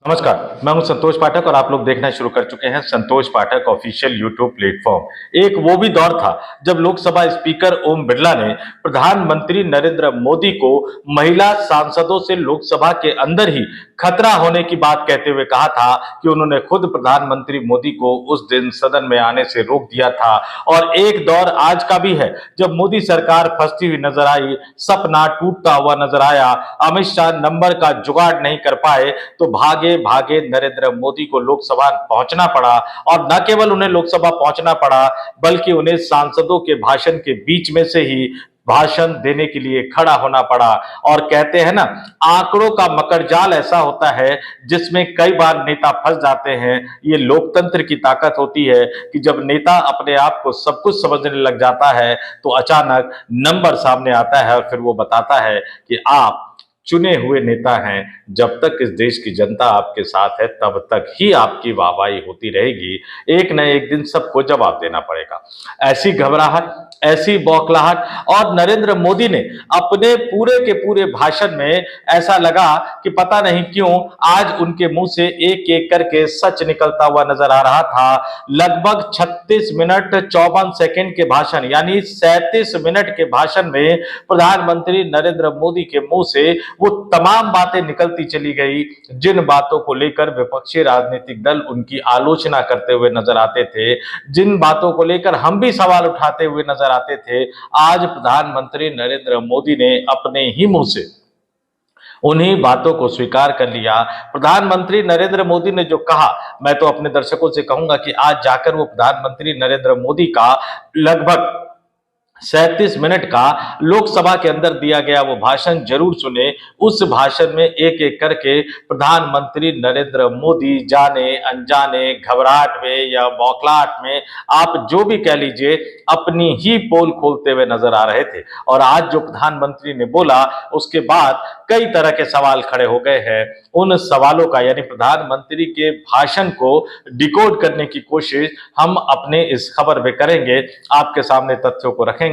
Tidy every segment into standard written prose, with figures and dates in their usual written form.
नमस्कार, मैं हूं संतोष पाठक और आप लोग देखना शुरू कर चुके हैं संतोष पाठक ऑफिशियल यूट्यूब प्लेटफॉर्म। एक वो भी दौर था जब लोकसभा स्पीकर ओम बिरला ने प्रधानमंत्री नरेंद्र मोदी को महिला सांसदों से लोकसभा के अंदर ही खतरा होने की बात कहते हुए कहा था कि उन्होंने खुद प्रधानमंत्री मोदी को उस दिन सदन में आने से रोक दिया था। और एक दौर आज का भी है जब मोदी सरकार फंसती हुई नजर आई, सपना टूटता हुआ नजर आया, अमित शाह नंबर का जुगाड़ नहीं कर पाए तो भागे भागे नरेंद्र मोदी को लोकसभा पहुंचना पड़ा। और न केवल उन्हें लोकसभा पहुंचना पड़ा बल्कि उन्हें सांसदों के भाषण के बीच में से ही भाषण देने के लिए खड़ा होना पड़ा। और कहते हैं ना, आंकड़ों का मकड़जाल ऐसा होता है जिसमें कई बार नेता फंस जाते हैं। ये लोकतंत्र की ताकत होती है कि जब नेता अपने आप को सब कुछ समझने लग जाता है तो अचानक नंबर सामने आता है और फिर वो बताता है कि आप चुने हुए नेता हैं। जब तक इस देश की जनता आपके साथ है तब तक ही आपकी वाहवाही होती रहेगी। एक न एक दिन सबको जवाब देना पड़ेगा। ऐसी घबराहट, ऐसी बौखलाहट और नरेंद्र मोदी ने अपने पूरे के पूरे भाषण में ऐसा लगा कि पता नहीं क्यों आज उनके मुंह से एक एक करके सच निकलता हुआ नजर आ रहा था। लगभग 36 मिनट 54 सेकंड के भाषण यानी 37 मिनट के भाषण में प्रधानमंत्री नरेंद्र मोदी के मुंह से वो तमाम बातें निकलती चली गई जिन बातों को लेकर विपक्षी राजनीतिक दल उनकी आलोचना करते हुए नजर आते थे, जिन बातों को लेकर हम भी सवाल उठाते हुए नजर आते थे। आज प्रधानमंत्री नरेंद्र मोदी ने अपने ही मुंह से उन्हीं बातों को स्वीकार कर लिया। प्रधानमंत्री नरेंद्र मोदी ने जो कहा, मैं तो अपने दर्शकों से कहूंगा कि आज जाकर वो प्रधानमंत्री नरेंद्र मोदी का लगभग 37 मिनट का लोकसभा के अंदर दिया गया वो भाषण जरूर सुने। उस भाषण में एक एक करके प्रधानमंत्री नरेंद्र मोदी जाने अनजाने, घबराहट में या बौखलाहट में, आप जो भी कह लीजिए, अपनी ही पोल खोलते हुए नजर आ रहे थे। और आज जो प्रधानमंत्री ने बोला उसके बाद कई तरह के सवाल खड़े हो गए हैं। उन सवालों का यानी प्रधानमंत्री के भाषण को डिकोड करने की कोशिश हम अपने इस खबर में करेंगे, आपके सामने तथ्यों को रखेंगे।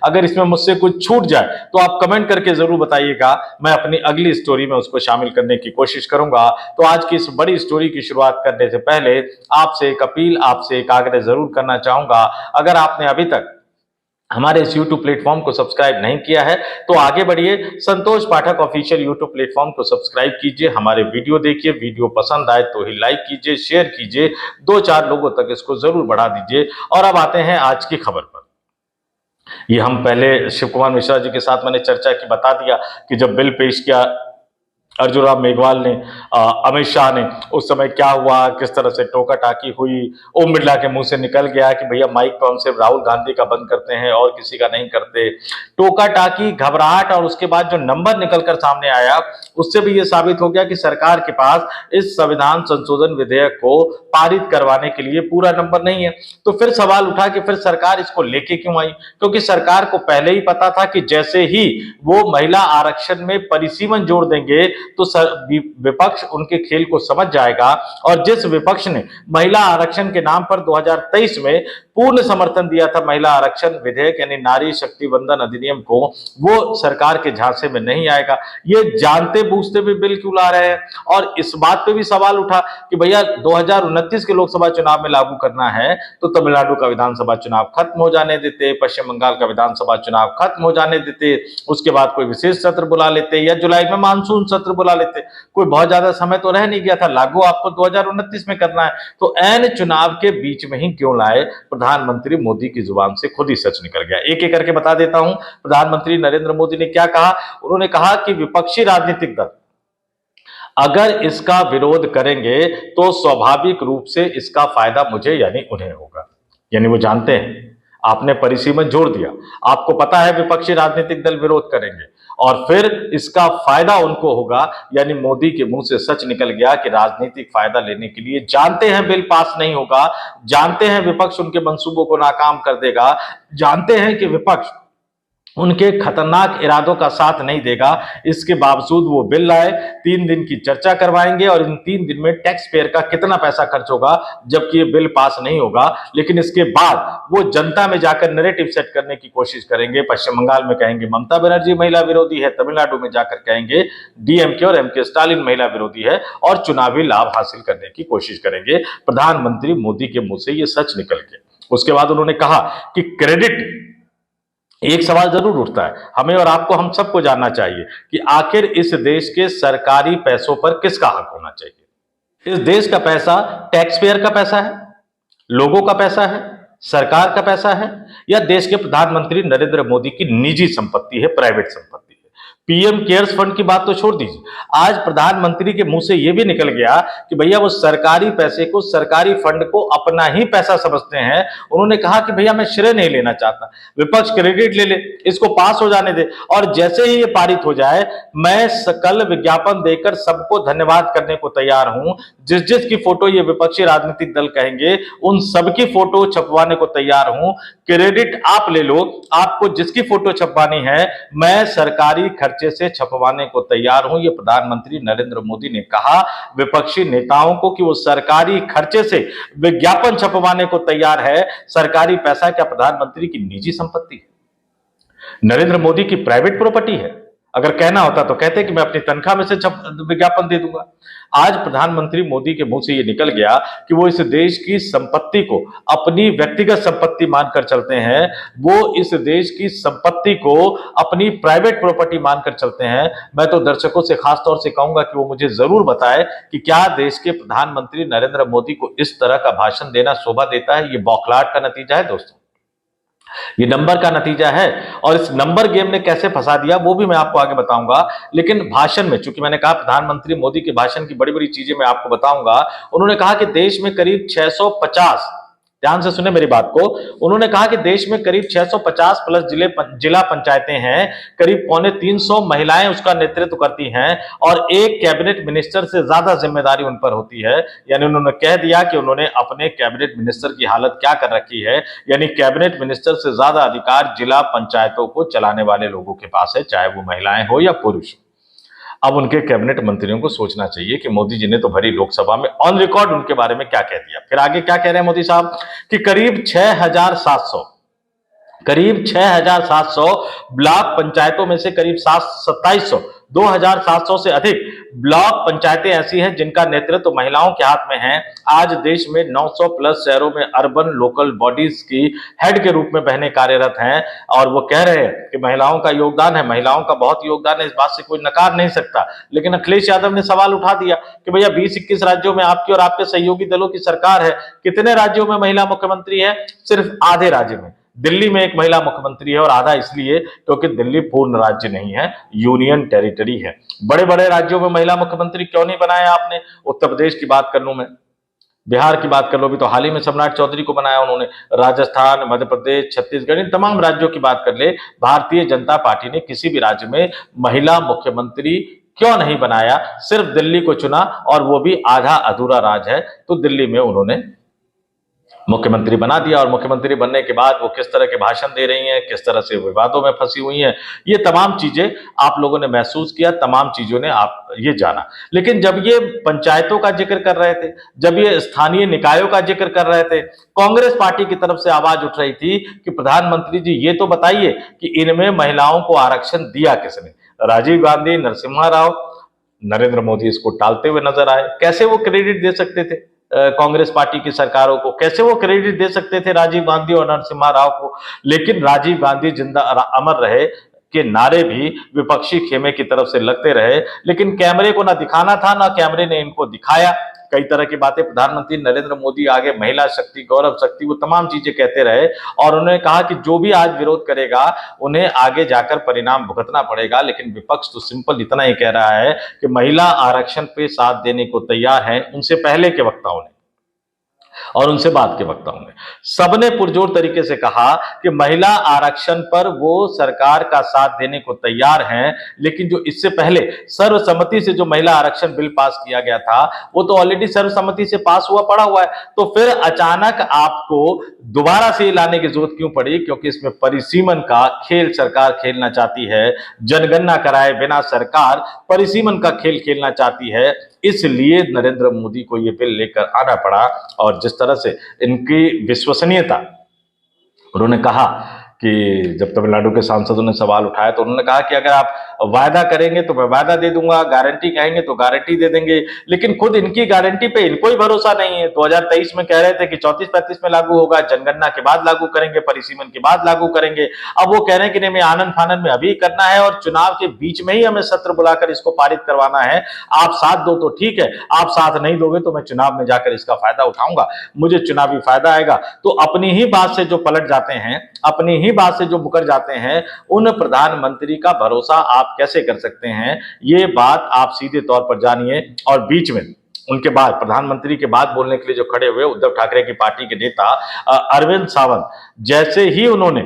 अगर इसमें मुझसे कुछ छूट जाए तो आप कमेंट करके जरूर बताइएगा, मैं अपनी अगली स्टोरी में उसको शामिल करने की कोशिश करूंगा। तो आज की इस बड़ी स्टोरी की शुरुआत करने से पहले आपसे एक अपील, आपसे एक आग्रह जरूर करना चाहूंगा। अगर आपने अभी तक हमारे इस YouTube प्लेटफॉर्म को सब्सक्राइब नहीं किया है तो आगे बढ़िए, संतोष पाठक ऑफिशियल YouTube प्लेटफॉर्म को सब्सक्राइब कीजिए, हमारे वीडियो देखिए, वीडियो पसंद आए तो ही लाइक कीजिए, शेयर कीजिए, 2-4 लोगों तक इसको जरूर बढ़ा दीजिए। और अब आते हैं आज की खबर पर। ये हम पहले शिव कुमार मिश्रा जी के साथ मैंने चर्चा की, बता दिया कि जब बिल पेश किया अर्जुन राम मेघवाल ने, अमित शाह ने, उस समय क्या हुआ, किस तरह से टोका टाकी हुई। ओम बिरला के मुंह से निकल गया कि भैया माइक पर हम सिर्फ राहुल गांधी का बंद करते हैं और किसी का नहीं करते। टोका टाकी, घबराहट और उसके बाद जो नंबर निकलकर सामने आया उससे भी ये साबित हो गया कि सरकार के पास इस संविधान संशोधन विधेयक को पारित करवाने के लिए पूरा नंबर नहीं है। तो फिर सवाल उठा कि फिर सरकार इसको लेके क्यों आई, क्योंकि सरकार को पहले ही पता था कि जैसे ही वो महिला आरक्षण में परिसीमन जोड़ देंगे तो विपक्ष उनके खेल को समझ जाएगा। और जिस विपक्ष ने महिला आरक्षण के नाम पर 2023 में पूर्ण समर्थन दिया था महिला आरक्षण विधेयक यानी नारी शक्ति वंदन अधिनियम को, वो सरकार के झांसे में नहीं आएगा। ये जानते बूझते भी बिल क्यों ला रहे हैं। और इस बात पे भी सवाल उठा कि भैया 2029 के लोकसभा चुनाव में लागू करना है तो तमिलनाडु का विधानसभा चुनाव खत्म हो जाने देते, पश्चिम बंगाल का विधानसभा चुनाव खत्म हो जाने देते, उसके बाद कोई विशेष सत्र बुला लेते या जुलाई में मानसून सत्र बुला लेते। कोई बहुत ज्यादा समय तो रह नहीं गया था, लागू आपको 2029 में करना है, तो ऐन चुनाव के बीच में ही क्यों लाए। प्रधानमंत्री मोदी की जुबान से खुद ही सच निकल गया। एक एक करके बता देता हूं प्रधानमंत्री नरेंद्र मोदी ने क्या कहा। उन्होंने कहा कि विपक्षी राजनीतिक दल अगर इसका विरोध करेंगे तो स्वाभाविक रूप से इसका फायदा मुझे यानी उन्हें होगा। यानी वो जानते हैं आपने परिसीमन जोड़ दिया, आपको पता है विपक्षी राजनीतिक दल विरोध करेंगे और फिर इसका फायदा उनको होगा। यानी मोदी के मुंह से सच निकल गया कि राजनीतिक फायदा लेने के लिए जानते हैं बिल पास नहीं होगा, जानते हैं विपक्ष उनके मंसूबों को नाकाम कर देगा, जानते हैं कि विपक्ष उनके खतरनाक इरादों का साथ नहीं देगा। इसके बावजूद वो बिल लाए, 3 दिन की चर्चा करवाएंगे और इन 3 दिन में टैक्स पेयर का कितना पैसा खर्च होगा, जबकि ये बिल पास नहीं होगा। लेकिन इसके बाद वो जनता में जाकर नैरेटिव सेट करने की कोशिश करेंगे। पश्चिम बंगाल में कहेंगे ममता बनर्जी महिला विरोधी है, तमिलनाडु में जाकर कहेंगे डीएमके और एमके स्टालिन महिला विरोधी है और चुनावी लाभ हासिल करने की कोशिश करेंगे। प्रधानमंत्री मोदी के मुंह से ये सच निकल गया। उसके बाद उन्होंने कहा कि क्रेडिट, एक सवाल जरूर उठता है, हमें और आपको, हम सबको जानना चाहिए कि आखिर इस देश के सरकारी पैसों पर किसका हक होना चाहिए। इस देश का पैसा टैक्स पेयर का पैसा है, लोगों का पैसा है, सरकार का पैसा है, या देश के प्रधानमंत्री नरेंद्र मोदी की निजी संपत्ति है, प्राइवेट संपत्ति है। पीएम केयर्स फंड की बात तो छोड़ दीजिए, आज प्रधानमंत्री के मुंह से यह भी निकल गया कि भैया वो सरकारी पैसे को, सरकारी फंड को अपना ही पैसा समझते हैं। उन्होंने कहा कि भैया मैं श्रेय नहीं लेना चाहता, विपक्ष क्रेडिट ले ले, इसको पास हो जाने दे, और जैसे ही ये पारित हो जाए मैं कल विज्ञापन देकर सबको धन्यवाद करने को तैयार हूं। जिस जिस की फोटो ये विपक्षी राजनीतिक दल कहेंगे उन सबकी फोटो छपवाने को तैयार हूं। क्रेडिट आप ले लो, आपको जिसकी फोटो छपवानी है मैं सरकारी खर्चे से छपवाने को तैयार हूं। ये प्रधानमंत्री नरेंद्र मोदी ने कहा विपक्षी नेताओं को कि वो सरकारी खर्चे से विज्ञापन छपवाने को तैयार है। सरकारी पैसा क्या प्रधानमंत्री की निजी संपत्ति है? नरेंद्र मोदी की प्राइवेट प्रॉपर्टी है? अगर कहना होता तो कहते कि मैं अपनी तनख्वाह में से विज्ञापन दे दूंगा। आज प्रधानमंत्री मोदी के मुंह से यह निकल गया कि वो इस देश की संपत्ति को अपनी व्यक्तिगत संपत्ति मानकर चलते हैं, वो इस देश की संपत्ति को अपनी प्राइवेट प्रॉपर्टी मानकर चलते हैं। मैं तो दर्शकों से खास तौर से कहूंगा कि वो मुझे जरूर बताए कि क्या देश के प्रधानमंत्री नरेंद्र मोदी को इस तरह का भाषण देना शोभा देता है? ये बौखलाहट का नतीजा है दोस्तों, ये नंबर का नतीजा है। और इस नंबर गेम ने कैसे फंसा दिया वो भी मैं आपको आगे बताऊंगा। लेकिन भाषण में, चूंकि मैंने कहा प्रधानमंत्री मोदी के भाषण की बड़ी बड़ी चीजें मैं आपको बताऊंगा। उन्होंने कहा कि देश में करीब 650, ध्यान से सुने मेरी बात को, उन्होंने कहा कि देश में करीब 650 प्लस जिला पंचायतें हैं, करीब 250 महिलाएं उसका नेतृत्व करती हैं और एक कैबिनेट मिनिस्टर से ज्यादा जिम्मेदारी उन पर होती है। यानी उन्होंने कह दिया कि उन्होंने अपने कैबिनेट मिनिस्टर की हालत क्या कर रखी है, यानी कैबिनेट मिनिस्टर से ज्यादा अधिकार जिला पंचायतों को चलाने वाले लोगों के पास है, चाहे वो महिलाएं हो या पुरुष। अब उनके कैबिनेट मंत्रियों को सोचना चाहिए कि मोदी जी ने तो भरी लोकसभा में ऑन रिकॉर्ड उनके बारे में क्या कह दिया। फिर आगे क्या कह रहे हैं मोदी साहब कि करीब 6,700 ब्लॉक पंचायतों में से करीब 2,700 से अधिक ब्लॉक पंचायतें ऐसी हैं जिनका नेतृत्व महिलाओं के हाथ में है। आज देश में 900 प्लस शहरों में अर्बन लोकल बॉडीज की हेड के रूप में बहनें कार्यरत हैं और वो कह रहे हैं कि महिलाओं का योगदान है, महिलाओं का बहुत योगदान है, इस बात से कोई नकार नहीं सकता। लेकिन अखिलेश यादव ने सवाल उठा दिया कि भैया 20-21 राज्यों में आपकी और आपके सहयोगी दलों की सरकार है, कितने राज्यों में महिला मुख्यमंत्री है? सिर्फ आधे राज्य में, दिल्ली में एक महिला मुख्यमंत्री है और आधा इसलिए क्योंकि दिल्ली पूर्ण राज्य नहीं है, यूनियन टेरिटरी है। बड़े बड़े राज्यों में महिला मुख्यमंत्री क्यों नहीं बनाया आपने? उत्तर प्रदेश की बात कर लूं मैं, बिहार की बात कर लो, भी तो हाल ही में सम्राट चौधरी को बनाया उन्होंने, राजस्थान, मध्य प्रदेश, छत्तीसगढ़, इन तमाम राज्यों की बात कर ले, भारतीय जनता पार्टी ने किसी भी राज्य में महिला मुख्यमंत्री क्यों नहीं बनाया? सिर्फ दिल्ली को चुना और वो भी आधा अधूरा राज है, तो दिल्ली में उन्होंने मुख्यमंत्री बना दिया। और मुख्यमंत्री बनने के बाद वो किस तरह के भाषण दे रही हैं, किस तरह से विवादों में फंसी हुई हैं, ये तमाम चीजें आप लोगों ने महसूस किया, तमाम चीजों ने आप ये जाना। लेकिन जब ये पंचायतों का जिक्र कर रहे थे, जब ये स्थानीय निकायों का जिक्र कर रहे थे, कांग्रेस पार्टी की तरफ से आवाज उठ रही थी कि प्रधानमंत्री जी ये तो बताइए कि इनमें महिलाओं को आरक्षण दिया किसने? राजीव गांधी, नरसिम्हा राव, नरेंद्र मोदी इसको टालते हुए नजर आए। कैसे वो क्रेडिट दे सकते थे कांग्रेस पार्टी की सरकारों को? कैसे वो क्रेडिट दे सकते थे राजीव गांधी और नरसिम्हा राव को? लेकिन राजीव गांधी जिंदा अमर रहे के नारे भी विपक्षी खेमे की तरफ से लगते रहे, लेकिन कैमरे को ना दिखाना था, ना कैमरे ने इनको दिखाया। कई तरह की बातें प्रधानमंत्री नरेंद्र मोदी आगे महिला शक्ति, गौरव शक्ति, वो तमाम चीजें कहते रहे और उन्होंने कहा कि जो भी आज विरोध करेगा उन्हें आगे जाकर परिणाम भुगतना पड़ेगा। लेकिन विपक्ष तो सिंपल इतना ही कह रहा है कि महिला आरक्षण पे साथ देने को तैयार है उनसे पहले के वक्ताओं ने। और उनसे बात के वक्ताओं ने सबने पुरजोर तरीके से कहा कि महिला आरक्षण पर वो सरकार का साथ देने को तैयार हैं, लेकिन जो इससे पहले सर्वसम्मति से जो महिला आरक्षण बिल पास किया गया था वो तो ऑलरेडी सर्वसम्मति से पास हुआ पड़ा हुआ है, तो फिर अचानक आपको दोबारा से लाने की जरूरत क्यों पड़ी? क्योंकि इसमें परिसीमन का खेल सरकार खेलना चाहती है, जनगणना कराए बिना सरकार परिसीमन का खेल खेलना चाहती है, इसलिए नरेंद्र मोदी को यह बिल लेकर आना पड़ा। और जिस तरह से इनकी विश्वसनीयता, उन्होंने कहा कि जब तमिलनाडु के सांसदों ने सवाल उठाया तो उन्होंने कहा कि अगर आप वायदा करेंगे तो मैं वायदा दे दूंगा, गारंटी कहेंगे तो गारंटी दे देंगे, लेकिन खुद इनकी गारंटी पे इनको ही भरोसा नहीं है। 2023 में कह रहे थे कि 34-35 में लागू होगा, जनगणना के बाद लागू करेंगे, परिसीमन के बाद लागू करेंगे। अब वो कह रहे हैं कि नहीं, मैं आनन फानन में अभी करना है और चुनाव के बीच में ही हमें सत्र बुलाकर इसको पारित करवाना है। आप साथ दो तो ठीक है, आप साथ नहीं दोगे तो मैं चुनाव में जाकर इसका फायदा उठाऊंगा, मुझे चुनावी फायदा आएगा। तो अपनी ही बात से जो पलट जाते हैं, अपनी ही बात से जो मुकर जाते हैं, उन प्रधानमंत्री का भरोसा आप कैसे कर सकते हैं? ये बात आप सीधे तौर पर जानिए। और बीच में उनके बाद प्रधानमंत्री के बाद बोलने के लिए जो खड़े हुए उद्धव ठाकरे की पार्टी के नेता अरविंद सावंत, जैसे ही उन्होंने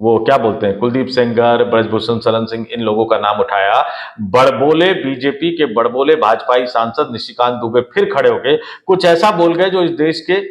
वो क्या बोलते हैं कुलदीप सेंगर, ब्रजभूषण शरण सिंह, इन लोगों का नाम उठाया, बड़बोले बीजेपी के बड़बोले भाजपाई सांसद निशिकांत दुबे फिर खड़े हो गए, कुछ ऐसा बोल गए जो इस देश के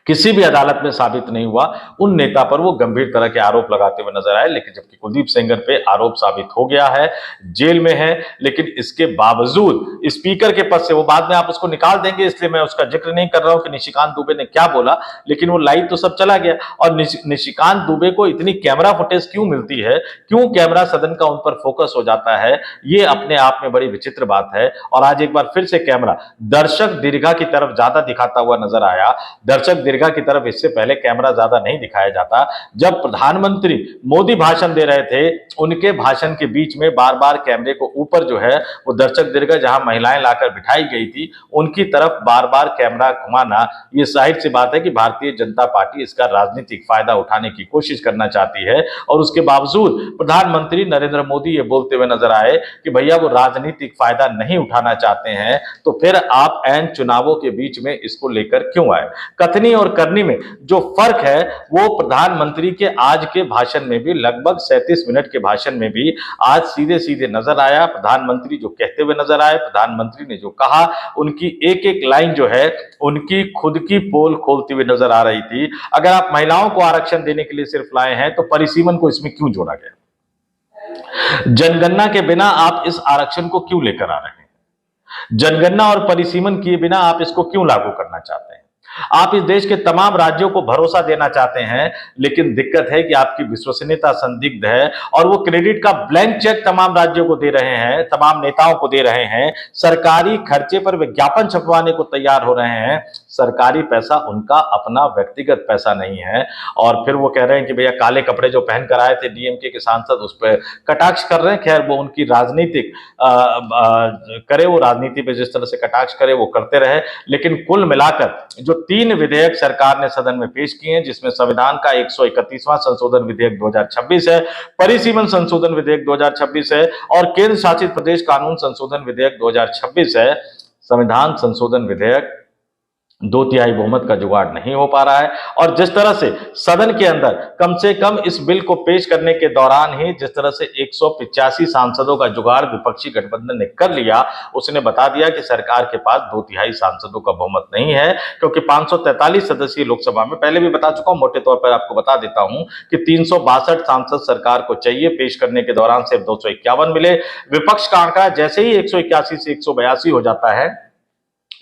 किसी भी अदालत में साबित नहीं हुआ। उन नेता पर वो गंभीर तरह के आरोप लगाते हुए नजर आए, लेकिन जबकि कुलदीप सेंगर पे आरोप साबित हो गया है, जेल में है, लेकिन इसके बावजूद स्पीकर के पद से, वो बाद में आप उसको निकाल देंगे इसलिए मैं उसका जिक्र नहीं कर रहा हूं कि निशिकांत दुबे ने क्या बोला, लेकिन वो लाइव तो सब चला गया। और निशिकांत दुबे को इतनी कैमरा फुटेज क्यों मिलती है, क्यों कैमरा सदन का उन पर फोकस हो जाता है, ये अपने आप में बड़ी विचित्र बात है। और आज एक बार फिर से कैमरा दर्शक दीर्घा की तरफ ज्यादा दिखाता हुआ नजर आया। दर्शक की तरफ इससे पहले कैमरा ज्यादा नहीं दिखाया जाता। जब प्रधानमंत्री मोदी भाषण दे रहे थे, उनके भाषण के बीच में बार बार कैमरे को ऊपर जो है वो दर्शक दीर्घा जहां महिलाएं लाकर बिठाई गई थी उनकी तरफ बार बार कैमरा घुमाना, ये जाहिर सी बात है कि भारतीय जनता पार्टी इसका राजनीतिक फायदा उठाने की कोशिश करना चाहती है। और उसके बावजूद प्रधानमंत्री नरेंद्र मोदी ये बोलते हुए नजर आए कि भैया वो राजनीतिक फायदा नहीं उठाना चाहते हैं, तो फिर आप ऐन चुनावों के बीच में इसको लेकर क्यों आए? कथनी और करनी में जो फर्क है वो प्रधानमंत्री के आज के भाषण में भी, लगभग 37 मिनट के भाषण में भी आज सीधे सीधे नजर आया। प्रधानमंत्री जो कहते हुए नजर आए, प्रधानमंत्री ने जो कहा, उनकी एक एक लाइन जो है उनकी खुद की पोल खोलती हुई नजर आ रही थी। अगर आप महिलाओं को आरक्षण देने के लिए सिर्फ लाए हैं तो परिसीमन को इसमें क्यों जोड़ा गया? जनगणना के बिना आप इस आरक्षण को क्यों लेकर आ रहे हैं? जनगणना और परिसीमन किए बिना आप इसको क्यों लागू करना चाहते हैं? आप इस देश के तमाम राज्यों को भरोसा देना चाहते हैं, लेकिन दिक्कत है कि आपकी विश्वसनीयता संदिग्ध है और वो क्रेडिट का ब्लैंक चेक तमाम राज्यों को दे रहे हैं, तमाम नेताओं को दे रहे हैं, सरकारी खर्चे पर विज्ञापन छपवाने को तैयार हो रहे हैं। सरकारी पैसा उनका अपना व्यक्तिगत पैसा नहीं है। और फिर वो कह रहे हैं कि भैया काले कपड़े जो पहन कर आए थे डीएमके के सांसद, उस पर कटाक्ष कर रहे हैं। खैर वो उनकी राजनीतिक करे, वो राजनीति पे जिस तरह से कटाक्ष करे वो करते रहे, लेकिन कुल मिलाकर जो 3 विधेयक सरकार ने सदन में पेश किए हैं, जिसमें संविधान का 131वां संशोधन विधेयक 2026 है, परिसीमन संशोधन विधेयक 2026 है और केंद्र शासित प्रदेश कानून संशोधन विधेयक 2026 है। संविधान संशोधन विधेयक 2/3 बहुमत का जुगाड़ नहीं हो पा रहा है। और जिस तरह से सदन के अंदर कम से कम इस बिल को पेश करने के दौरान ही जिस तरह से 185 सांसदों का जुगाड़ विपक्षी गठबंधन ने कर लिया, उसने बता दिया कि सरकार के पास 2/3 सांसदों का बहुमत नहीं है, क्योंकि 543 सदस्यीय लोकसभा में, पहले भी बता चुका हूं, मोटे तौर पर आपको बता देता हूं कि 362 सांसद सरकार को चाहिए, पेश करने के दौरान सिर्फ 251 मिले। विपक्ष का आंकड़ा जैसे ही 181 से 182 हो जाता है,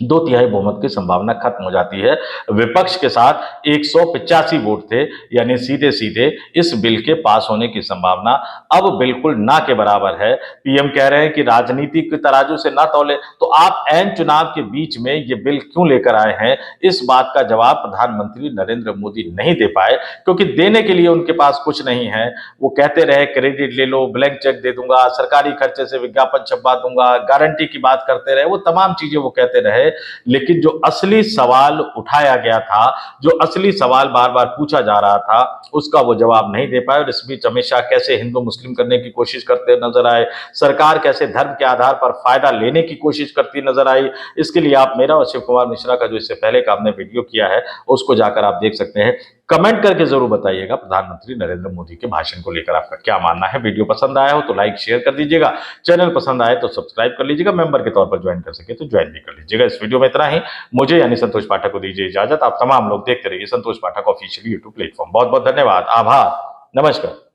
2/3 बहुमत की संभावना खत्म हो जाती है। विपक्ष के साथ 185 वोट थे, यानी सीधे सीधे इस बिल के पास होने की संभावना अब बिल्कुल ना के बराबर है। पीएम कह रहे हैं कि राजनीति के तराजू से ना तौले, तो आप ऐन चुनाव के बीच में ये बिल क्यों लेकर आए हैं? इस बात का जवाब प्रधानमंत्री नरेंद्र मोदी नहीं दे पाए, क्योंकि देने के लिए उनके पास कुछ नहीं है। वो कहते रहे क्रेडिट ले लो, ब्लैंक चेक दे दूंगा, सरकारी खर्चे से विज्ञापन छपवा दूंगा, गारंटी की बात करते रहे, वो तमाम चीजें वो कहते रहे, है, लेकिन जो असली सवाल उठाया गया था, जो असली सवाल बार बार पूछा जा रहा था, उसका वो जवाब नहीं दे पाए। और इस बीच अमित शाह कैसे हिंदू मुस्लिम करने की कोशिश करते नजर आए, सरकार कैसे धर्म के आधार पर फायदा लेने की कोशिश करती नजर आई। इसके लिए आप मेरा और शिव कुमार मिश्रा का जो इससे पहले का हमने वीडियो किया है, उसको जाकर आप देख सकते हैं। कमेंट करके जरूर बताइएगा प्रधानमंत्री नरेंद्र मोदी के भाषण को लेकर आपका क्या मानना है। वीडियो पसंद आया हो तो लाइक शेयर कर दीजिएगा, चैनल पसंद आए तो सब्सक्राइब कर लीजिएगा, मेंबर के तौर पर ज्वाइन कर सके तो ज्वाइन भी कर लीजिएगा। इस वीडियो में इतना ही। मुझे यानी संतोष पाठक को दीजिए इजाजत। आप तमाम लोग देखते रहिए संतोष पाठक ऑफिशियल यूट्यूब प्लेटफॉर्म। बहुत बहुत धन्यवाद, आभार, नमस्कार।